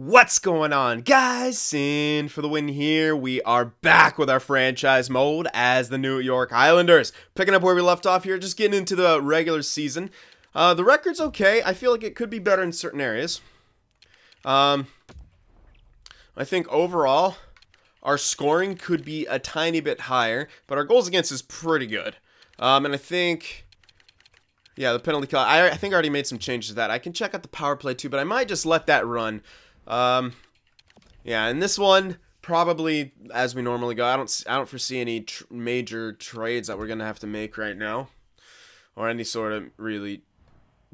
What's going on, guys? Cyn for the win here. We are back with our franchise mode as the New York Islanders. Picking up where we left off here, just getting into the regular season. The record's okay. I feel like it could be better in certain areas. I think overall, our scoring could be a tiny bit higher, but our goals against is pretty good. And I think, yeah, the penalty kill, I think I already made some changes to that. I can check out the power play too, but I might just let that run. Yeah, and this one, probably as we normally go. I don't foresee any major trades that we're gonna have to make right now, or any sort of really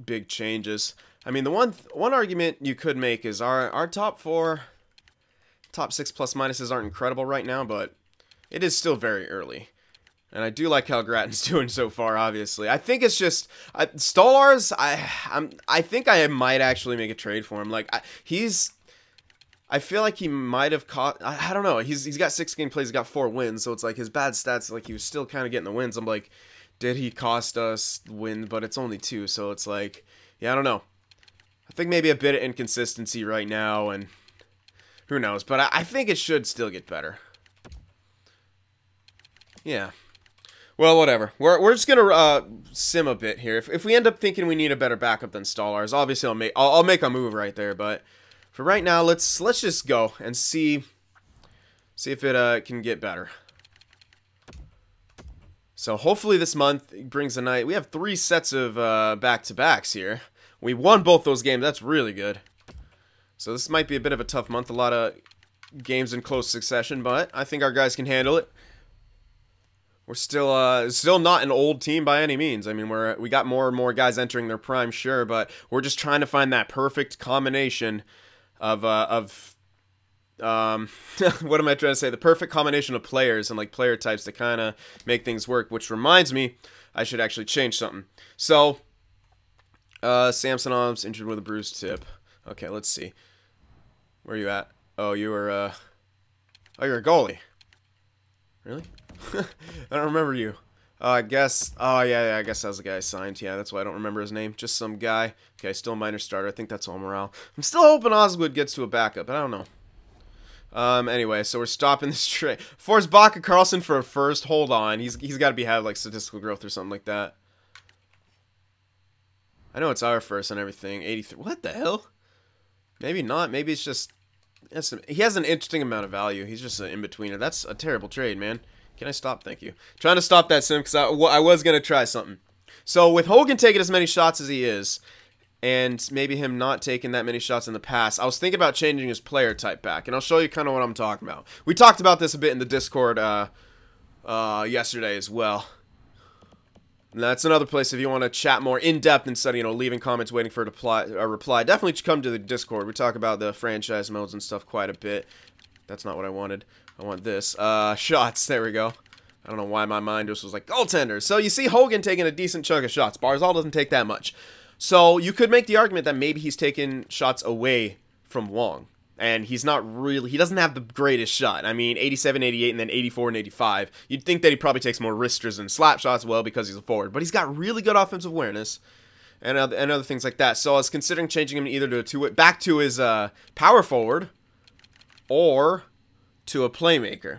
big changes. I mean, the one argument you could make is our top 6 plus minuses aren't incredible right now, but it is still very early. And I do like how Gratton's doing so far, obviously. I think it's just... Stolarz, I think I might actually make a trade for him. Like, I feel like he might have caught... I don't know. He's got 6 game plays, he's got 4 wins, so it's like his bad stats, like he was still kind of getting the wins. I'm like, did he cost us win? But it's only 2, so it's like... Yeah, I don't know. I think maybe a bit of inconsistency right now, and... Who knows? But I think it should still get better. Yeah. Well, whatever. We're just gonna sim a bit here. If we end up thinking we need a better backup than Stolarz, obviously I'll make a move right there. But for right now, let's just go and see if it can get better. So hopefully this month brings a night. We have 3 sets of back-to-backs here. We won both those games. That's really good. So this might be a bit of a tough month. A lot of games in close succession, but I think our guys can handle it. We're still not an old team by any means. I mean, we got more and more guys entering their prime, sure, but we're just trying to find that perfect combination of what am I trying to say? The perfect combination of players and like player types to kind of make things work. Which reminds me, I should actually change something. So, Samsonov's injured with a bruised tip. Okay, let's see. Where are you at? Oh, you were oh, you're a goalie. Really? I don't remember you. I guess... Oh, yeah, I guess that was the guy I signed. Yeah, that's why I don't remember his name. Just some guy. Okay, still a minor starter. I think that's all morale. I'm still hoping Osgood gets to a backup, but I don't know. Anyway, so we're stopping this trade. Forsbacka Carlson for a first. Hold on. He's got to have, like, statistical growth or something like that. I know it's our first and everything. 83. What the hell? Maybe not. Maybe it's just... He has an interesting amount of value. He's just an in-betweener. That's a terrible trade, man. Can I stop? Thank you. Trying to stop that sim because I was going to try something. So with Hogan taking as many shots as he is, and maybe him not taking that many shots in the past, I was thinking about changing his player type back, and I'll show you kind of what I'm talking about. We talked about this a bit in the Discord yesterday as well. And that's another place if you want to chat more in-depth instead of, leaving comments waiting for a reply. Definitely come to the Discord. We talk about the franchise modes and stuff quite a bit. That's not what I wanted. I want this. Shots. There we go. I don't know why my mind just was like, goaltenders. So you see Hogan taking a decent chunk of shots. Barzal doesn't take that much. So you could make the argument that maybe he's taking shots away from Wong. And he's not really... He doesn't have the greatest shot. I mean, 87, 88, and then 84 and 85. You'd think that he probably takes more wristers and slap shots, well, because he's a forward. But he's got really good offensive awareness. And other things like that. So I was considering changing him either to a two-way... Back to his power forward. Or... to a playmaker.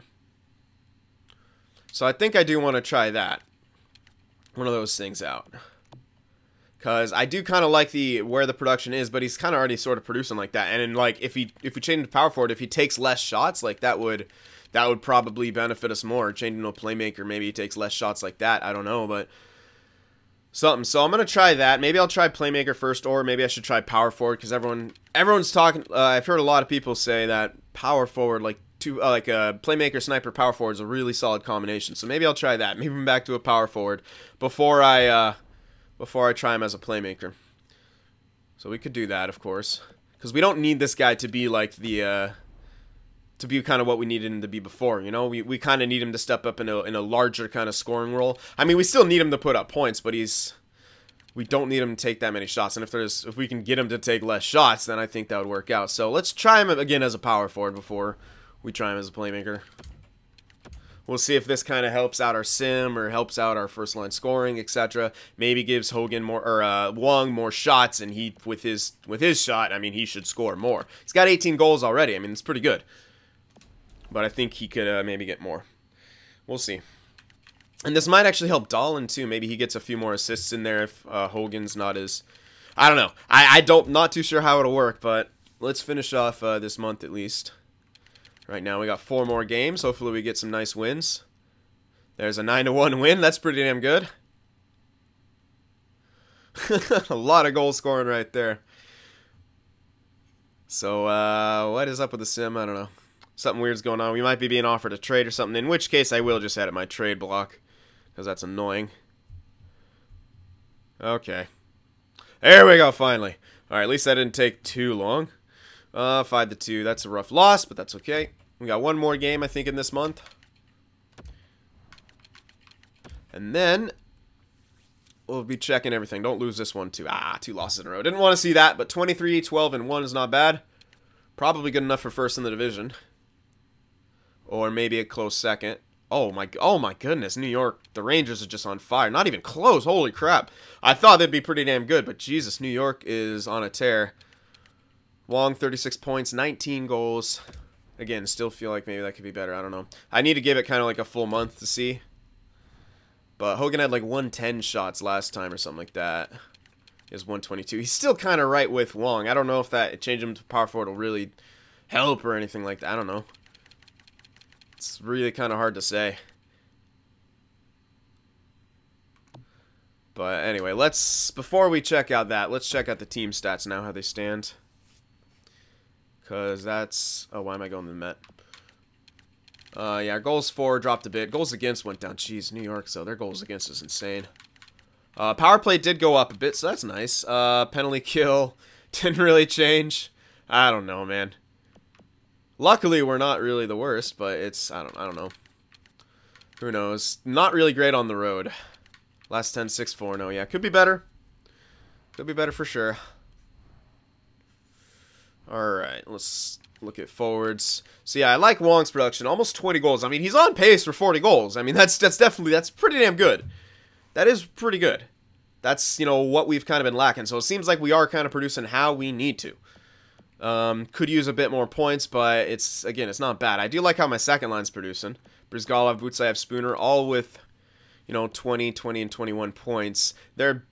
So I think I do want to try that. One of those things out. Because I do kind of like where the production is, but he's kind of already sort of producing like that. And then, like, if we change him to power forward, if he takes less shots, like that would probably benefit us more. Changing to a playmaker, maybe he takes less shots like that. I don't know, but something. So I'm gonna try that. Maybe I'll try playmaker first, or maybe I should try power forward because everyone's talking. I've heard a lot of people say that power forward, like a playmaker, sniper, power forward is a really solid combination. So maybe I'll try that. Maybe I'm back to a power forward before I try him as a playmaker. So we could do that, of course, because we don't need this guy to be like to be kind of what we needed him to be before. We kind of need him to step up in a larger kind of scoring role. I mean, we still need him to put up points, but we don't need him to take that many shots. And if we can get him to take less shots, then I think that would work out. So let's try him again as a power forward before we try him as a playmaker. We'll see if this kind of helps out our sim or helps out our first line scoring, etc. Maybe gives Hogan more or Wong more shots, and he with his shot, I mean, he should score more. He's got 18 goals already. I mean, it's pretty good. But I think he could maybe get more. We'll see. And this might actually help Dahlin too. Maybe he gets a few more assists in there if Hogan's not as, I don't know. Not too sure how it'll work, but let's finish off this month at least. Right now we got 4 more games. Hopefully we get some nice wins. There's a 9-1 win. That's pretty damn good. A lot of goal scoring right there. So what is up with the sim? I don't know. Something weird's going on. We might be being offered a trade or something, in which case I will just edit my trade block, because that's annoying. Okay. There we go, finally. Alright, at least that didn't take too long. 5-2. That's a rough loss, but that's okay. We got one more game, I think, in this month. And then we'll be checking everything. Don't lose this one, too. 2 losses in a row. Didn't want to see that, but 23, 12, and 1 is not bad. Probably good enough for first in the division. Or maybe a close second. Oh my goodness, New York, the Rangers are just on fire. Not even close, holy crap. I thought they'd be pretty damn good, but Jesus, New York is on a tear. Wong, 36 points, 19 goals. Again, still feel like maybe that could be better. I don't know. I need to give it kind of like a full month to see. But Hogan had like 110 shots last time or something like that. He has 122. He's still kind of right with Wong. I don't know if that change him to power forward will really help or anything like that. I don't know. It's really kind of hard to say. But anyway, before we check out that, let's check out the team stats now, how they stand. Because that's... Oh, why am I going to the Met? Yeah, goals for dropped a bit. Goals against went down. Jeez, New York, so their goals against is insane. Power play did go up a bit, so that's nice. Penalty kill didn't really change. I don't know, man. Luckily, we're not really the worst, but it's... I don't know. Who knows? Not really great on the road. Last 10, 6-4. No, yeah, could be better. Could be better for sure. Alright, let's look at forwards. So yeah, I like Wong's production. Almost 20 goals. I mean, he's on pace for 40 goals. I mean, that's pretty damn good. That is pretty good. That's, you know, what we've kind of been lacking. So it seems like we are kind of producing how we need to. Could use a bit more points, but it's not bad. I do like how my second line's producing. Brizgalov, Butsayev, Spooner, all with, you know, 20, 20, and 21 points. They're a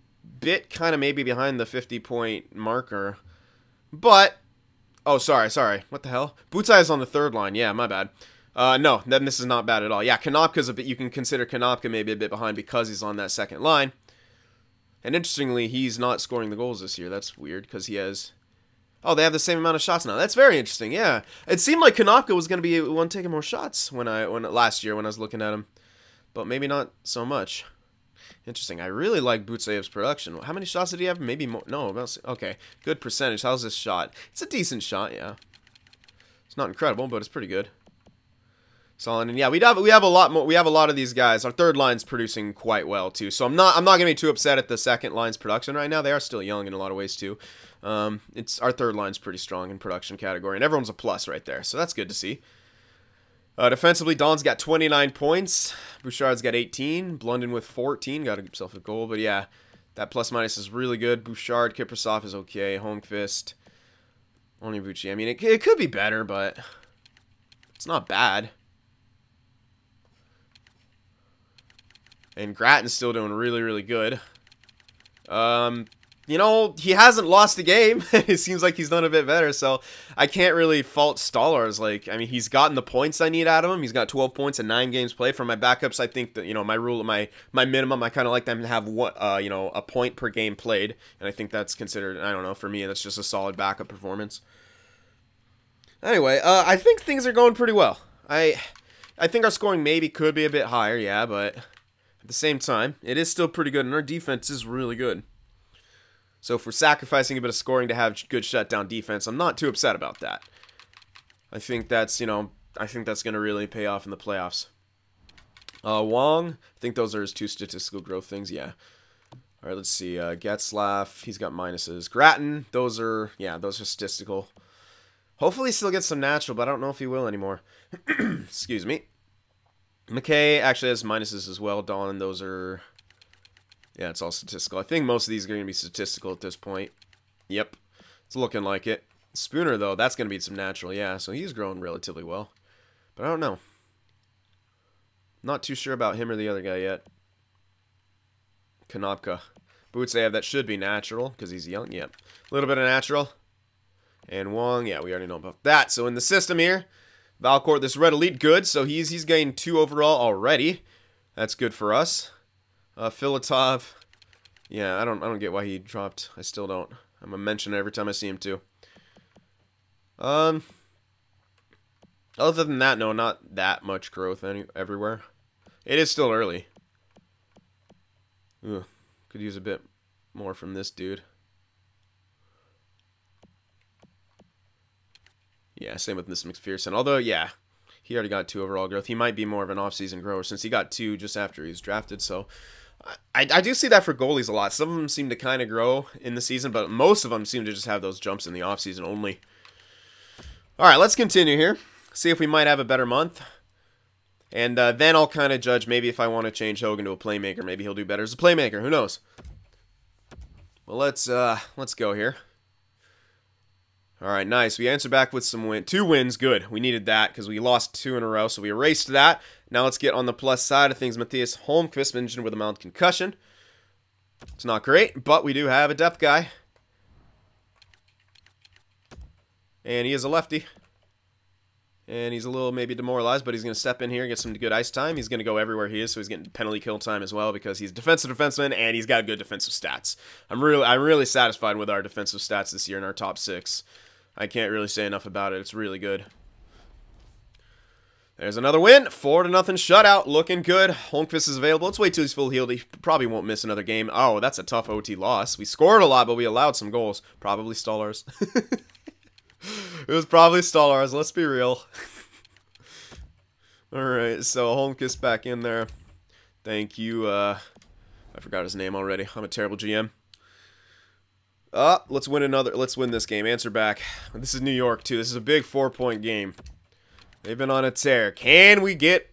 bit kind of maybe behind the 50-point marker. But... Oh, sorry. What the hell? Butsayev's on the third line. Yeah, my bad. No, then this is not bad at all. Yeah, Konopka's a bit... You can consider Konopka maybe a bit behind because he's on that second line. And interestingly, he's not scoring the goals this year. That's weird, because he has... Oh, they have the same amount of shots now. That's very interesting, yeah. It seemed like Konopka was going to be the one taking more shots last year when I was looking at him. But maybe not so much. Interesting. I really like Butsayev's production. How many shots did he have? Maybe more. No, okay. Good percentage. How's this shot? It's a decent shot, yeah. It's not incredible, but it's pretty good. Solid. And yeah, we have a lot more. We have a lot of these guys. Our third line's producing quite well too. So I'm not gonna be too upset at the second line's production right now. They are still young in a lot of ways too. It's our third line's pretty strong in production category, and everyone's a plus right there. So that's good to see. Defensively, Don's got 29 points. Bouchard's got 18. Blunden with 14. Got himself a goal. But yeah, that plus-minus is really good. Bouchard, Kiprasov is okay. Holmqvist. Only Bucci. I mean, it could be better, but it's not bad. And Gratton's still doing really, really good. You know, he hasn't lost a game. It seems like he's done a bit better, so I can't really fault Stolarz. Like, I mean, he's gotten the points I need out of him. He's got 12 points in 9 games played. For my backups, I think that, you know, my minimum, I kind of like them to have you know, a point per game played, and I think that's considered, I don't know, for me, that's just a solid backup performance. Anyway, I think things are going pretty well. I think our scoring maybe could be a bit higher, yeah, but at the same time, it is still pretty good, and our defense is really good. So if we're sacrificing a bit of scoring to have good shutdown defense, I'm not too upset about that. I think that's, you know, I think that's going to really pay off in the playoffs. Wong, I think those are his 2 statistical growth things, yeah. All right, let's see. Getzlaff, he's got minuses. Gratton, those are statistical. Hopefully he still gets some natural, but I don't know if he will anymore. Excuse me. McKay actually has minuses as well. Don, those are... Yeah, it's all statistical. I think most of these are going to be statistical at this point. Yep. It's looking like it. Spooner, though, that's going to be some natural. Yeah, so he's grown relatively well. But I don't know. Not too sure about him or the other guy yet. Konopka. Boots they have that should be natural because he's young. Yep. A little bit of natural. And Wong, yeah, we already know about that. So in the system here, Valcourt, this red elite, good. So he's gained 2 overall already. That's good for us. Filatov, yeah, I don't get why he dropped. I still don't. I'm gonna mention it every time I see him too. Other than that, no, not that much growth everywhere. It is still early. Ugh, could use a bit more from this dude. Yeah, same with this McPherson. Although, yeah, he already got 2 overall growth. He might be more of an off-season grower since he got 2 just after he was drafted. So I do see that for goalies a lot. Some of them seem to kind of grow in the season, but most of them seem to just have those jumps in the off-season only. All right, let's continue here. See if we might have a better month. And then I'll kind of judge maybe if I want to change Hogan to a playmaker. Maybe he'll do better as a playmaker. Who knows? Well, let's go here. All right, nice. We answered back with some 2 wins. Good. We needed that because we lost 2 in a row, so we erased that. Now let's get on the plus side of things. Matthias Holmqvist mentioned with a mild concussion. It's not great, but we do have a depth guy. And he is a lefty. And he's a little maybe demoralized, but he's going to step in here and get some good ice time. He's going to go everywhere he is, so he's getting penalty kill time as well because he's a defensive defenseman and he's got good defensive stats. I'm really satisfied with our defensive stats this year in our top 6. I can't really say enough about it. It's really good. There's another win. 4-0 shutout. Looking good. Holmqvist is available. Let's wait till he's full healed. He probably won't miss another game. Oh, that's a tough OT loss. We scored a lot, but we allowed some goals. Probably Stolarz. It was probably Stolarz. Let's be real. Alright, so Holmqvist back in there. Thank you. I forgot his name already. I'm a terrible GM. Let's win this game. Answer back. This is New York, too. This is a big 4-point game. They've been on a tear. Can we get...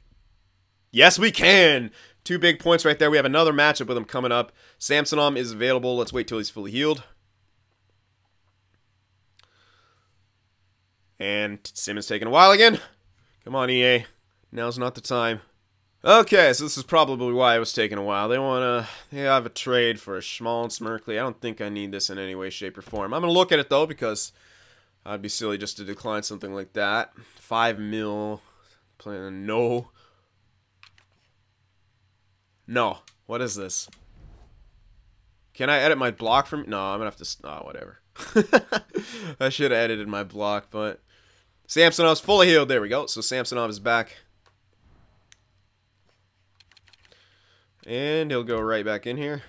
Yes, we can! 2 big points right there. We have another matchup with him coming up. Samsonov is available. Let's wait till he's fully healed. And Simmons taking a while again. Come on, EA. Now's not the time. Okay, so this is probably why it was taking a while. They have a trade for a Schmal and Smerkley. I don't think I need this in any way, shape, or form. I'm going to look at it, though, because I'd be silly just to decline something like that. 5 mil. No. No. What is this? Can I edit my block from... No, I'm going to have to... Oh, whatever. I should have edited my block, but... Samsonov's fully healed. There we go. So Samsonov is back. And he'll go right back in here.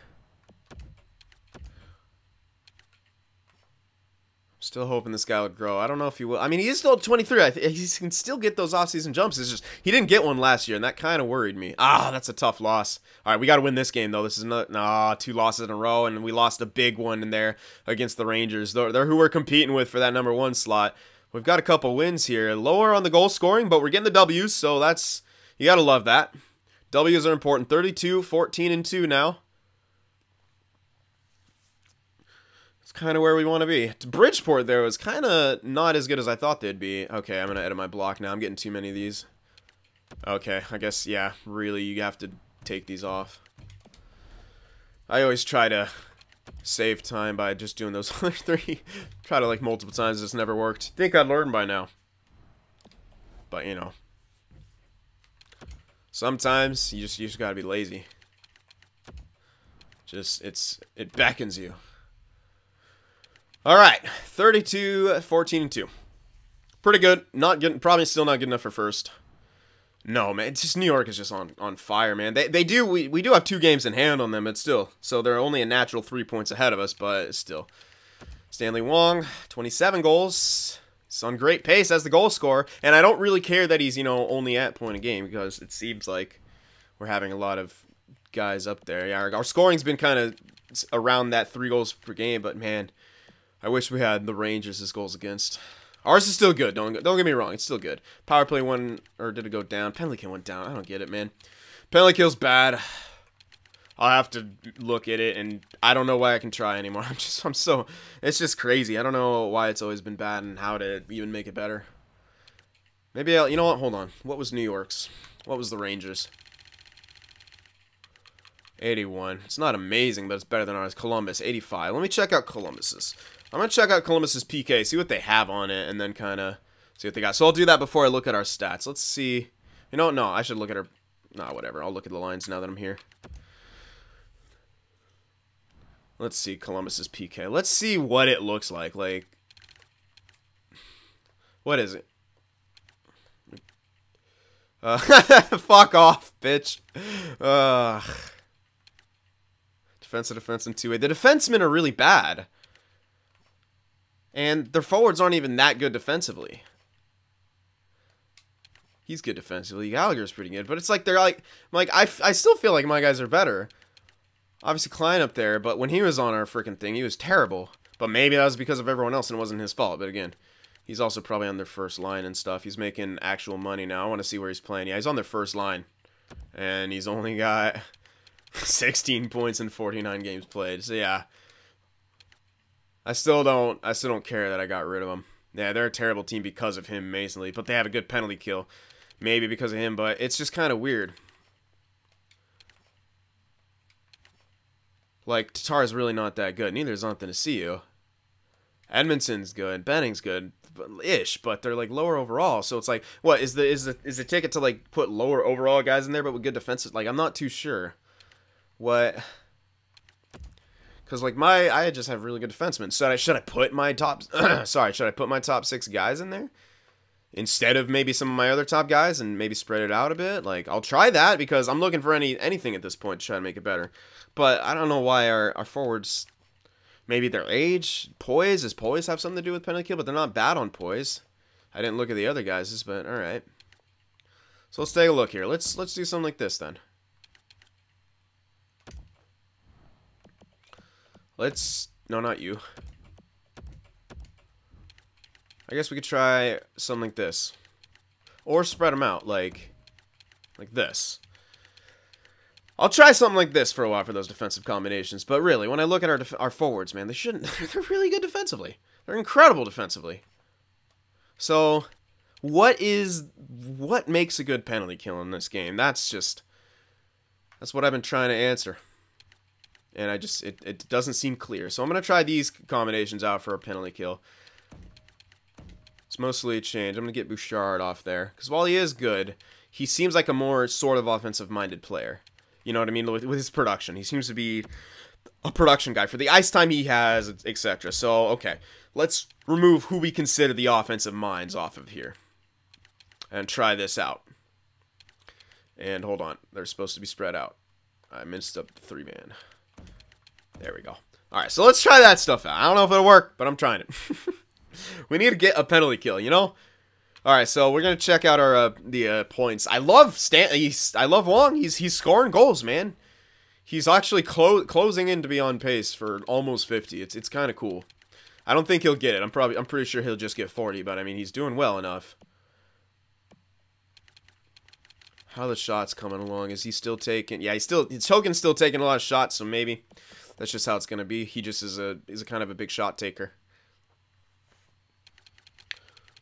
Still hoping this guy would grow. I don't know if he will. I mean, he is still 23. He can still get those off-season jumps. It's just he didn't get one last year, and that kind of worried me. That's a tough loss. All right, we got to win this game, though. This is not 2 losses in a row, and we lost a big one in there against the Rangers. They're who we're competing with for that #1 slot. We've got a couple wins here. Lower on the goal scoring, but we're getting the W's, so that's... You got to love that. W's are important. 32, 14, and 2 now. It's kind of where we want to be. Bridgeport, there, was kind of not as good as I thought they'd be. Okay, I'm going to edit my block now. I'm getting too many of these. Okay, I guess, yeah, really, you have to take these off. I always try to save time by just doing those other 3. Try to, like, multiple times. It's never worked. Think I'd learn by now. But, you know. Sometimes you just gotta be lazy. It beckons you. All right, 32, 14, and 2. Pretty good. Probably still not good enough for first. No, man. It's just New York is just on fire, man. We do have 2 games in hand on them, but still. So they're only a natural 3 points ahead of us, but still. Stanley Wong, 27 goals. He's on great pace as the goal scorer, and I don't really care that he's, only at point a game because it seems like we're having a lot of guys up there. Yeah, our scoring's been kind of around that 3 goals per game, but man, I wish we had the Rangers as goals against. Ours is still good. Don't get me wrong. It's still good. Power play won, or did it go down? Penalty kill went down. I don't get it, man. Penalty kill's bad. I'll have to look at it, and I don't know why I can try anymore. It's just crazy. I don't know why it's always been bad and how to even make it better. Maybe you know what? Hold on. What was New York's? What was the Rangers? 81. It's not amazing, but it's better than ours. Columbus, 85. Let me check out Columbus's. I'm going to check out Columbus's PK, see what they have on it, and then kind of see what they got. So I'll do that before I look at our stats. Let's see. You know what? No, I should look at our... Nah, whatever. I'll look at the lines now that I'm here. Let's see Columbus's PK. Let's see what it looks like. Like, what is it? Fuck off, bitch. Defense, and two-way. The defensemen are really bad. And their forwards aren't even that good defensively. He's good defensively. Gallagher's pretty good. But it's like they're like I still feel like my guys are better. Obviously Klein up there, but when he was on our freaking thing, he was terrible. But maybe that was because of everyone else and it wasn't his fault. But again, he's also probably on their first line and stuff. He's making actual money now. I want to see where he's playing. Yeah, he's on their first line. And he's only got 16 points in 49 games played. So yeah. I still don't care that I got rid of him. Yeah, they're a terrible team because of him, amazingly. But they have a good penalty kill. Maybe because of him, but it's just kind of weird. Like, Tatar's really not that good. Neither is Anthony Ciu. Edmondson's good. Benning's good. Ish, but they're like lower overall. So it's like, what is the ticket to like put lower overall guys in there but with good defenses? Like, I'm not too sure. What? Because like I just have really good defensemen. Should I put my top? Sorry, should I put my top 6 guys in there instead of maybe some of my other top guys and maybe spread it out a bit? Like, I'll try that because I'm looking for anything at this point to try to make it better. But I don't know why our forwards, maybe their age, poise. Does poise have something to do with penalty kill? But they're not bad on poise. I didn't look at the other guys', but all right. So let's take a look here. Let's do something like this then. No, not you. I guess we could try something like this. Or spread them out, like this. I'll try something like this for a while for those defensive combinations. But really, when I look at our forwards, man, they're really good defensively. They're incredible defensively. So, what makes a good penalty kill in this game? That's what I've been trying to answer. And it doesn't seem clear. So I'm going to try these combinations out for a penalty kill. It's mostly a change. I'm going to get Bouchard off there. Because while he is good, he seems like a more sort of offensive-minded player. You know what I mean? With his production. He seems to be a production guy for the ice time he has, etc. So, okay. Let's remove who we consider the offensive minds off of here. And try this out. And hold on. They're supposed to be spread out. I messed up the 3-man. There we go. Alright, so let's try that stuff out. I don't know if it'll work, but I'm trying it. We need to get a penalty kill, you know? Alright, so we're going to check out our the points. I love I love Wong. He's scoring goals, man. He's actually closing in to be on pace for almost 50. It's kind of cool. I don't think he'll get it. I'm pretty sure he'll just get 40, but I mean, he's doing well enough. How are the shots coming along? Is he still taking? Yeah, Hogan's still taking a lot of shots, so maybe that's just how it's going to be. He just is a kind of a big shot taker.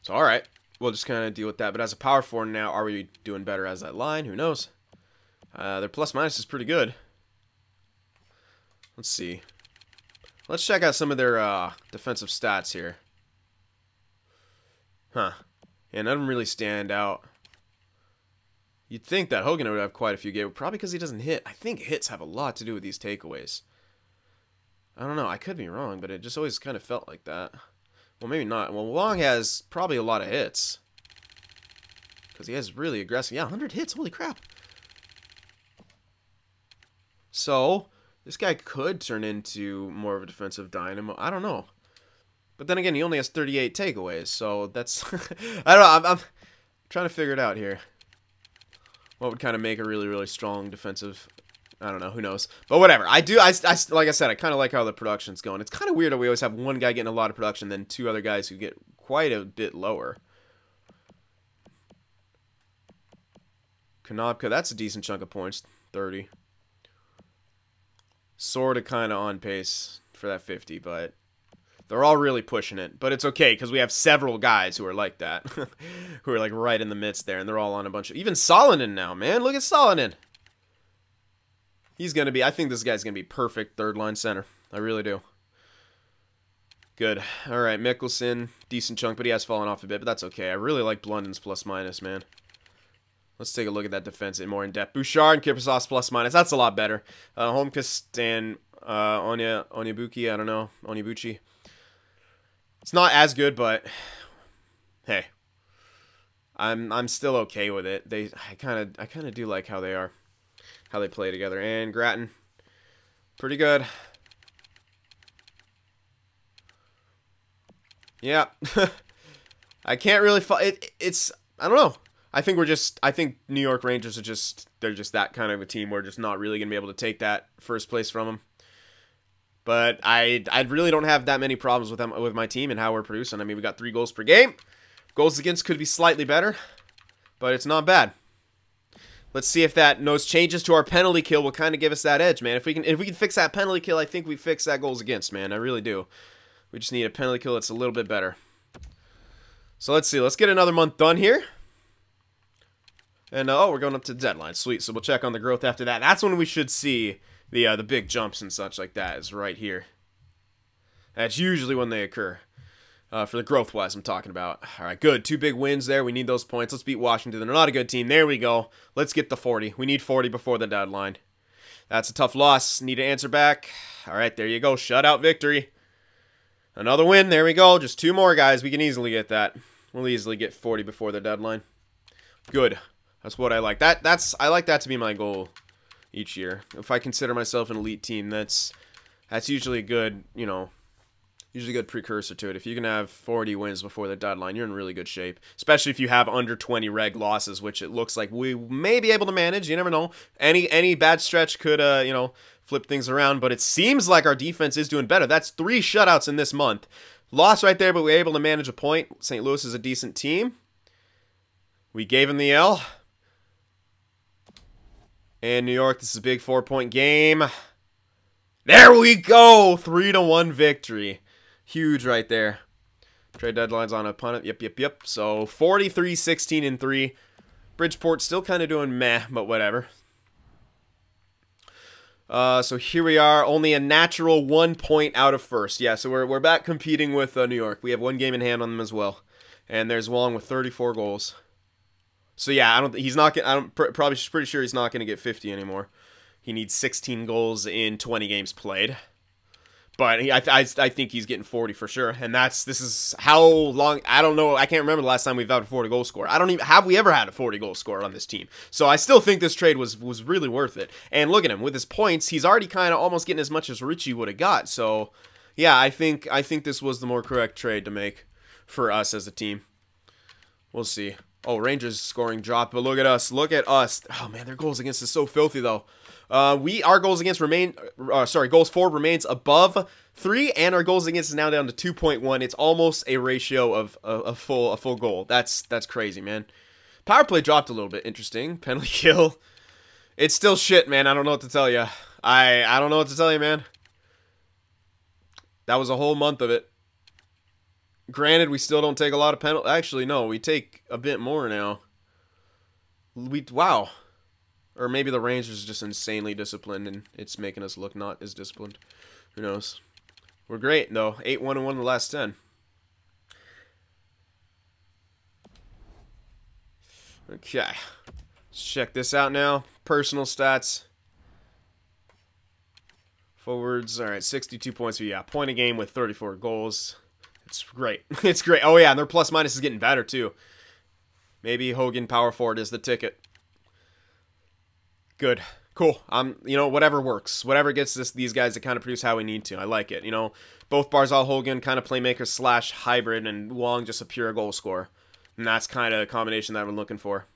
So, all right. We'll just kind of deal with that. But as a power forward now, are we doing better as that line? Who knows? Their plus-minus is pretty good. Let's see. Let's check out some of their defensive stats here. Huh. Yeah, none of them really stand out. You'd think that Hogan would have quite a few games, probably because he doesn't hit. I think hits have a lot to do with these takeaways. I don't know. I could be wrong, but it just always kind of felt like that. Well, maybe not. Well, Wong has probably a lot of hits. Because he has really aggressive... Yeah, 100 hits. Holy crap. So, this guy could turn into more of a defensive dynamo. I don't know. But then again, he only has 38 takeaways. So, that's... I don't know. I'm trying to figure it out here. What would kind of make a really, really strong defensive... I don't know, who knows. But whatever. Like I said, I kind of like how the production's going. It's kind of weird that we always have one guy getting a lot of production, then two other guys who get quite a bit lower. Konopka, that's a decent chunk of points. 30. Sort of kind of on pace for that 50, but they're all really pushing it. But it's okay, because we have several guys who are like that. Who are like right in the midst there, and they're all on a bunch of... Even Salonen now, man. Look at Salonen. He's going to be... I think this guy's going to be perfect third-line center. I really do. Good. All right, Mikkelsen, decent chunk, but he has fallen off a bit, but that's okay. I really like Blundin's plus-minus, man. Let's take a look at that defense in more in depth. Bouchard and Kiprusoff's plus-minus. That's a lot better. Holmqvist and Onyebuchi, I don't know. Onyebuchi. It's not as good, but hey, I'm still okay with it. I kind of do like how they play together. And Grattan, pretty good. Yeah, I can't really. It's I don't know. I think New York Rangers are they're just that kind of a team. We're just not really gonna be able to take that first place from them. But I really don't have that many problems with my team and how we're producing. I mean, we got 3 goals per game. Goals against could be slightly better, but it's not bad. Let's see if those changes to our penalty kill will kind of give us that edge, man. If we can fix that penalty kill, I think we fix that goals against, man. I really do. We just need a penalty kill that's a little bit better. So let's see. Let's get another month done here. And oh, we're going up to the deadline. Sweet. So we'll check on the growth after that. That's when we should see the big jumps and such like that. Is right here. That's usually when they occur. For the growth-wise, I'm talking about. All right, good. 2 big wins there. We need those points. Let's beat Washington. They're not a good team. There we go. Let's get the 40. We need 40 before the deadline. That's a tough loss. Need to answer back. All right, there you go. Shutout victory. Another win. There we go. Just 2 more, guys. We can easily get that. We'll easily get 40 before the deadline. Good. That's what I like. I like that to be my goal each year. If I consider myself an elite team, that's usually a good, usually a good precursor to it. If you can have 40 wins before the deadline, you're in really good shape. Especially if you have under 20 reg losses, which it looks like we may be able to manage. You never know. Any bad stretch could, flip things around. But it seems like our defense is doing better. That's 3 shutouts in this month. Lost right there, but we were able to manage a point. St. Louis is a decent team. We gave him the L. And New York, this is a big 4-point game. There we go! 3-1 victory. Huge right there. Trade deadline's on a punt. Yep. So 43, 16, and 3. Bridgeport still kind of doing meh, but whatever. So here we are. Only a natural 1 point out of first. Yeah, so we're back competing with New York. We have 1 game in hand on them as well. And there's Wong with 34 goals. So yeah, probably pretty sure he's not going to get 50 anymore. He needs 16 goals in 20 games played. But I think he's getting 40 for sure. And this is how long, I don't know. I can't remember the last time we've had a 40 goal scorer. Have we ever had a 40 goal scorer on this team? So I still think this trade was really worth it. And look at him with his points. He's already kind of almost getting as much as Richie would have got. So yeah, I think this was the more correct trade to make for us as a team. We'll see. Oh, Rangers scoring drop, but look at us. Look at us. Oh man, their goals against is so filthy though. Our goals against goals for remains above 3, and our goals against is now down to 2.1. It's almost a ratio of a full goal. That's crazy, man. Power play dropped a little bit. Interesting. Penalty kill. It's still shit, man. I don't know what to tell you. I don't know what to tell you, man. That was a whole month of it. Granted, we still don't take a lot of penalties. Actually, no, we take a bit more now. Wow. Or maybe the Rangers are just insanely disciplined and it's making us look not as disciplined. Who knows? We're great, though. 8-1-1 in the last 10. Okay. Let's check this out now. Personal stats. Forwards. All right, 62 points. Yeah, point a game with 34 goals. It's great. It's great. Oh, yeah, and their plus-minus is getting better, too. Maybe Hogan power forward is the ticket. Good. Cool. Whatever works. Whatever gets these guys to kind of produce how we need to. I like it. Both Barzal, Hogan, kind of playmaker / hybrid, and Wong just a pure goal scorer. And that's kind of a combination that we're looking for.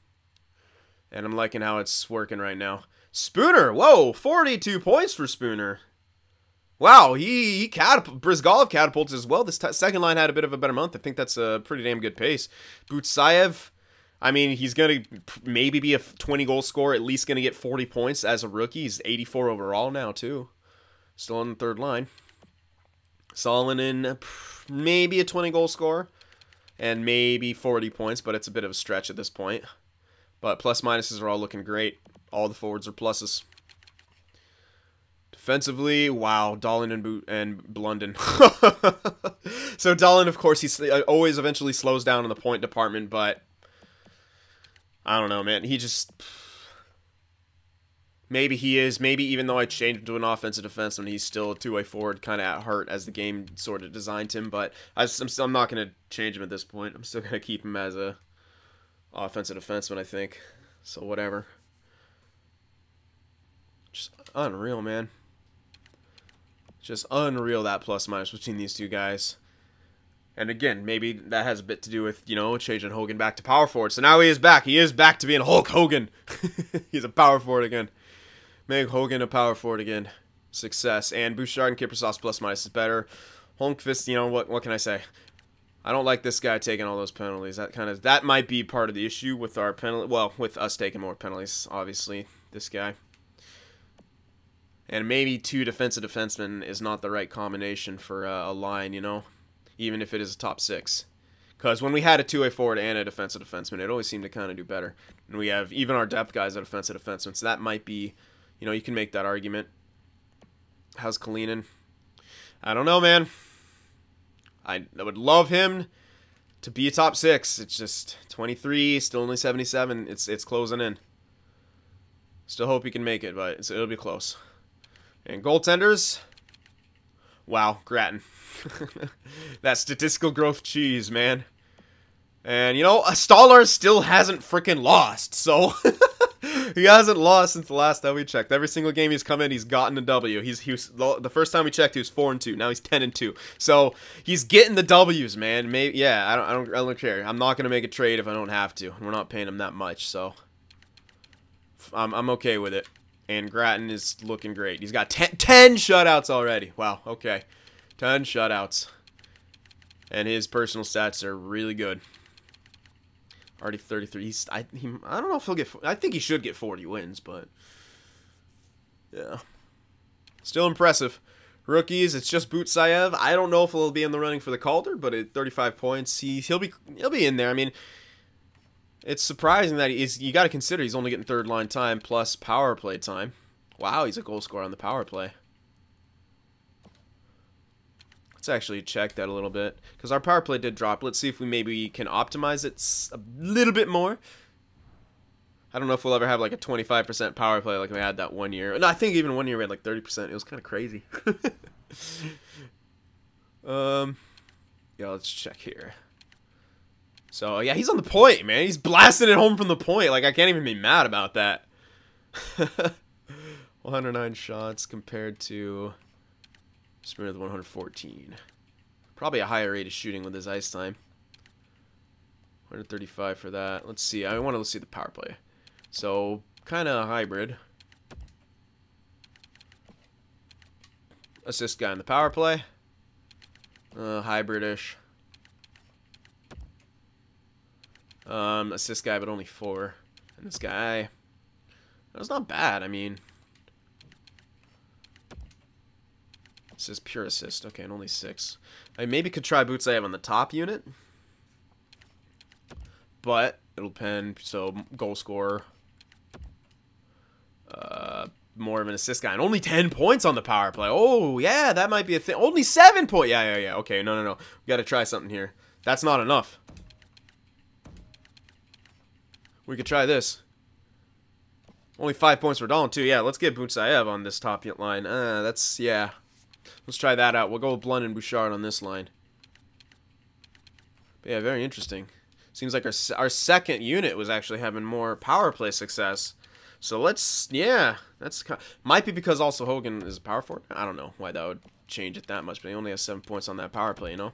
And I'm liking how it's working right now. Spooner! Whoa! 42 points for Spooner. Wow, he Brizgalov catapulted as well. This second line had a bit of a better month. I think that's a pretty damn good pace. Butsayev, I mean, he's going to maybe be a 20-goal scorer, at least going to get 40 points as a rookie. He's 84 overall now, too. Still on the third line. Solonin, maybe a 20-goal scorer, and maybe 40 points, but it's a bit of a stretch at this point. But plus-minuses are all looking great. All the forwards are pluses. Defensively, wow, Dahlin and Blunden. So Dahlin, of course, he always eventually slows down in the point department, but I don't know, man. He just... Maybe he is. Maybe even though I changed him to an offensive defenseman, he's still a two-way forward kind of at heart as the game sort of designed him, but I'm not going to change him at this point. I'm still going to keep him as a offensive defenseman, I think. So whatever. Just unreal, man. Just unreal, that plus-minus between these two guys. And again, maybe that has a bit to do with, you know, changing Hogan back to power forward. So now he is back. He is back to being Hulk Hogan. He's a power forward again. Make Hogan a power forward again. Success. And Bouchard and Kiprusoff's plus-minus is better. Holmqvist, you know, what can I say? I don't like this guy taking all those penalties. That might be part of the issue with our penalty. Well, with us taking more penalties, obviously. This guy. And maybe two defensive defensemen is not the right combination for a line, you know, even if it is a top six. Because when we had a two-way forward and a defensive defenseman, it always seemed to kind of do better. And we have even our depth guys are defensive defensemen, so that might be, you know, you can make that argument. How's Kalinin? I don't know, man. I would love him to be a top six. It's just 23, still only 77. It's closing in. Still hope he can make it, but it'll be close. And goaltenders, wow, Grattan. That statistical growth cheese, man. And, you know, Stolar still hasn't freaking lost, so he hasn't lost since the last time we checked. Every single game he's come in, he's gotten a W. He was the first time we checked, he was 4-2. Now he's 10-2. So he's getting the W's, man. Maybe, yeah, I don't care. I'm not gonna make a trade if I don't have to. We're not paying him that much, so I'm okay with it. And Grattan is looking great. He's got 10 shutouts already. Wow, okay. 10 shutouts. And his personal stats are really good. Already 33. I don't know if he'll get... I think he should get 40 wins, but... Yeah. Still impressive. Rookies, it's just Butsayev. I don't know if he'll be in the running for the Calder, but at 35 points, he'll be in there. I mean... It's surprising that you got to consider he's only getting third line time plus power play time. Wow, he's a goal scorer on the power play. Let's actually check that a little bit because our power play did drop. Let's see if we maybe can optimize it a little bit more. I don't know if we'll ever have like a 25% power play like we had that one year. No, I think even one year we had like 30%. It was kind of crazy. Yeah, let's check here. So, yeah, he's on the point, man. He's blasting it home from the point. Like, I can't even be mad about that. 109 shots compared to Smith 114. Probably a higher rate of shooting with his ice time. 135 for that. Let's see. I want to see the power play. So, kind of hybrid. Assist guy in the power play. Hybrid-ish. Assist guy, but only 4. And this guy, that's not bad. I mean, this is pure assist. Okay, and only 6. I maybe could try Butsayev on the top unit, but it'll depend. So goal scorer, more of an assist guy, and only 10 points on the power play. Oh yeah, that might be a thing. Only 7 points. Yeah. Okay, no. We got to try something here. That's not enough. We could try this. Only 5 points for Dahlin, too. Yeah, let's get Butsayev on this top line. Yeah. Let's try that out. We'll go with Blunden and Bouchard on this line. But yeah, very interesting. Seems like our second unit was actually having more power play success. So might be because also Hogan is a power forward. I don't know why that would change it that much, but he only has 7 points on that power play, you know?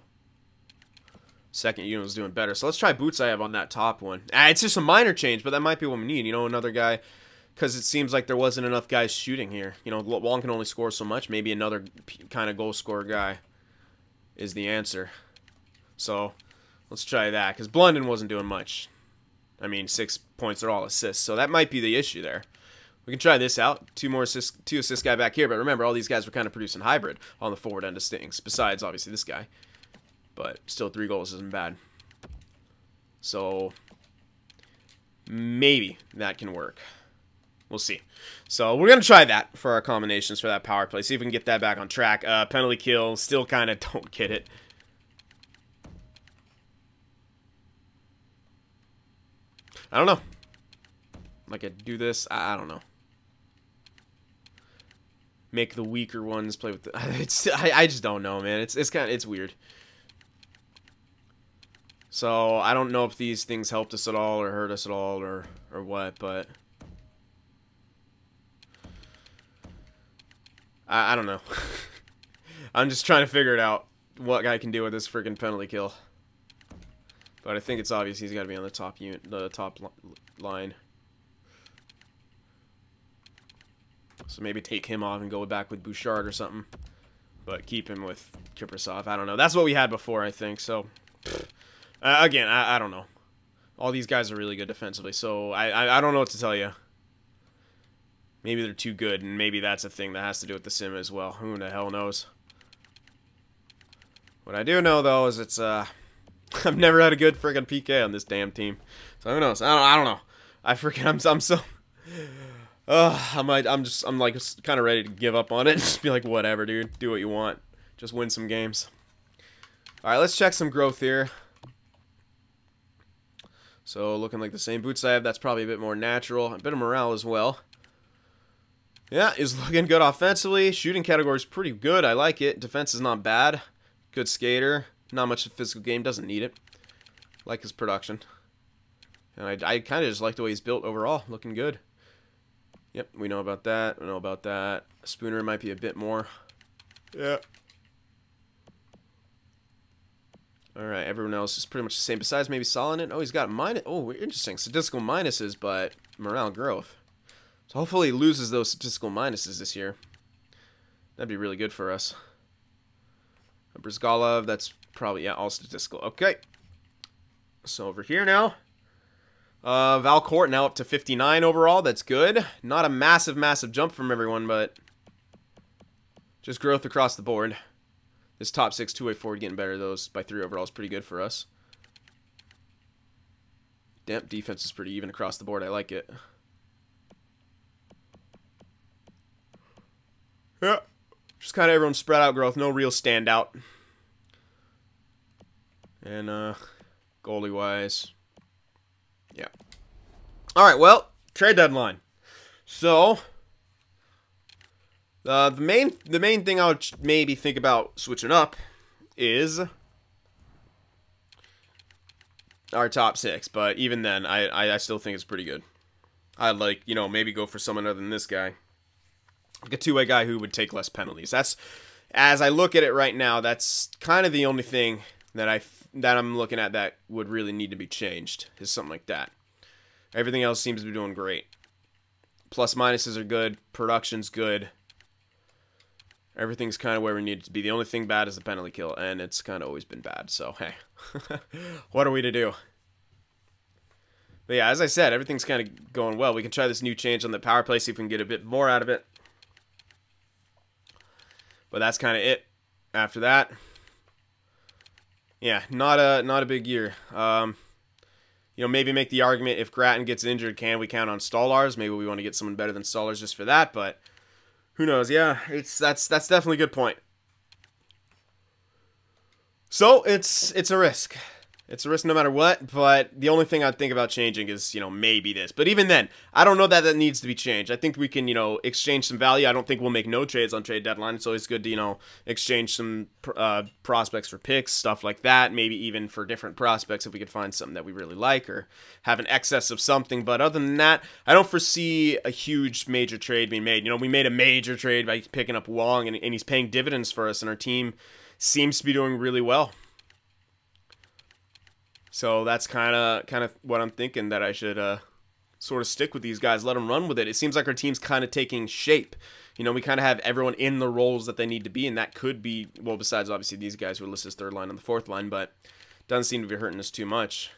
Second unit was doing better. So let's try Butsayev on that top one. It's just a minor change, but that might be what we need. You know, another guy because it seems like there wasn't enough guys shooting here. You know, Wong can only score so much. Maybe another kind of goal scorer guy is the answer. So let's try that, because Blunden wasn't doing much. I mean, 6 points are all assists, so that might be the issue there. We can try this out. Two assist guy back here, but remember, all these guys were kind of producing hybrid on the forward end of things, besides, obviously, this guy. But still, 3 goals isn't bad. So maybe that can work. We'll see. So we're going to try that for our combinations for that power play. See if we can get that back on track. Penalty kill, still kind of don't get it. I don't know. Like, I do this. I don't know. Make the weaker ones play with the... I just don't know, man. It's weird. So, I don't know if these things helped us at all or hurt us at all or what, but... I don't know. I'm just trying to figure it out. What guy can do with this freaking penalty kill. But I think it's obvious he's got to be on the top unit, the top line. So maybe take him off and go back with Bouchard or something. But keep him with Kiprasov. I don't know. That's what we had before, I think. So, again, I don't know. All these guys are really good defensively. So, I don't know what to tell you. Maybe they're too good, and maybe that's a thing that has to do with the sim as well. Who the hell knows? What I do know, though, is it's, I've never had a good friggin' PK on this damn team. So who knows? I don't know. I'm so... I'm like kind of ready to give up on it. Just be like, whatever, dude. Do what you want. Just win some games. All right, let's check some growth here. So looking like the same boots I have. That's probably a bit more natural. A bit of morale as well. Yeah, is looking good offensively. Shooting category is pretty good. I like it. Defense is not bad. Good skater. Not much of a physical game. Doesn't need it. Like his production. And I kind of just like the way he's built overall. Looking good. Yep, we know about that. We know about that. Spooner might be a bit more. Yeah. Alright, everyone else is pretty much the same. Besides maybe Solid. Oh, he's got minus. Oh, interesting. Statistical minuses, but morale growth. So hopefully he loses those statistical minuses this year. That'd be really good for us. Brizgalov, that's probably, yeah, all statistical. Okay. So over here now. Valcourt now up to 59 overall. That's good. Not a massive jump from everyone, but just growth across the board. This top 6 two-way forward getting better. Those by 3 overall is pretty good for us. Damn, defense is pretty even across the board. I like it. Yeah. Just kind of everyone spread out growth. No real standout. And goalie-wise... yeah. All right, well, trade deadline. So, the main thing I would maybe think about switching up is our top 6. But even then, I still think it's pretty good. I'd like, you know, maybe go for someone other than this guy. Like a two-way guy who would take less penalties. That's, as I look at it right now, that's kind of the only thing that I'm looking at that would really need to be changed, is something like that. Everything else seems to be doing great. Plus minuses are good. Production's good. Everything's kind of where we need it to be. The only thing bad is the penalty kill, and it's kind of always been bad. So, hey, what are we to do? But yeah, as I said, everything's kind of going well. We can try this new change on the power play, see if we can get a bit more out of it. But that's kind of it. After that, yeah, not a big year. You know, maybe make the argument if Grattan gets injured, can we count on Stolarz? Maybe we want to get someone better than Stolarz just for that, but who knows? Yeah, that's definitely a good point. So it's a risk. It's a risk no matter what, but the only thing I'd think about changing is, you know, maybe this. But even then, I don't know that that needs to be changed. I think we can, you know, exchange some value. I don't think we'll make no trades on trade deadline. It's always good to, you know, exchange some prospects for picks, stuff like that. Maybe even for different prospects if we could find something that we really like or have an excess of something. But other than that, I don't foresee a huge major trade being made. You know, we made a major trade by picking up Wong, and he's paying dividends for us, and our team seems to be doing really well. So that's kind of what I'm thinking that I should sort of stick with these guys, let them run with it. It seems like our team's kind of taking shape. You know, we kind of have everyone in the roles that they need to be, and that could be, well, besides obviously these guys who are listed as third line and the fourth line, but doesn't seem to be hurting us too much.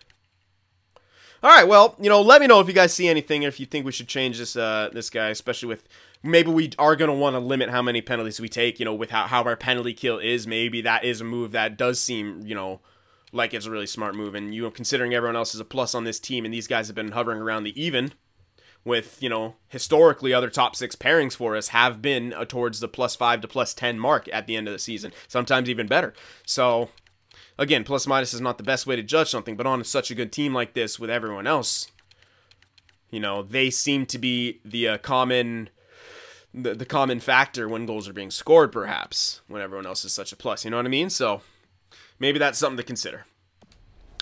All right, well, you know, let me know if you guys see anything, or if you think we should change this this guy, especially with, maybe we are going to want to limit how many penalties we take, you know, with how our penalty kill is. Maybe that is a move that does seem, you know, like it's a really smart move. And, you know, considering everyone else is a plus on this team, and these guys have been hovering around the even, with, you know, historically other top 6 pairings for us have been towards the +5 to +10 mark at the end of the season, sometimes even better. So, again, plus minus is not the best way to judge something, but on such a good team like this with everyone else, you know, they seem to be the common factor when goals are being scored, perhaps, when everyone else is such a plus, you know what I mean? So, maybe that's something to consider.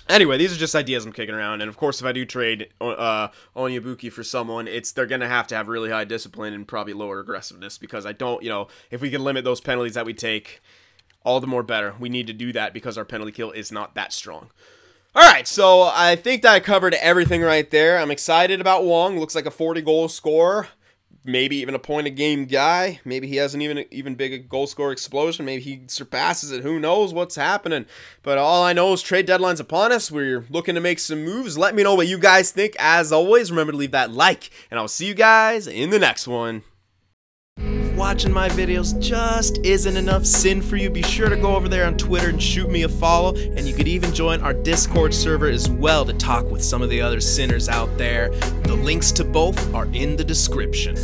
Anyway, these are just ideas I'm kicking around, and of course, if I do trade Onyebuki for someone, they're going to have really high discipline and probably lower aggressiveness, because I don't, you know, if we can limit those penalties that we take, all the more better. We need to do that because our penalty kill is not that strong. Alright, so I think that I covered everything right there. I'm excited about Wong. Looks like a 40-goal scorer. Maybe even a point-a-game guy. Maybe he has an even bigger goal score explosion. Maybe he surpasses it. Who knows what's happening? But all I know is trade deadline's upon us. We're looking to make some moves. Let me know what you guys think. As always, remember to leave that like, and I'll see you guys in the next one. Watching my videos just isn't enough sin for you, be sure to go over there on Twitter and shoot me a follow, and you could even join our Discord server as well to talk with some of the other sinners out there. The links to both are in the description.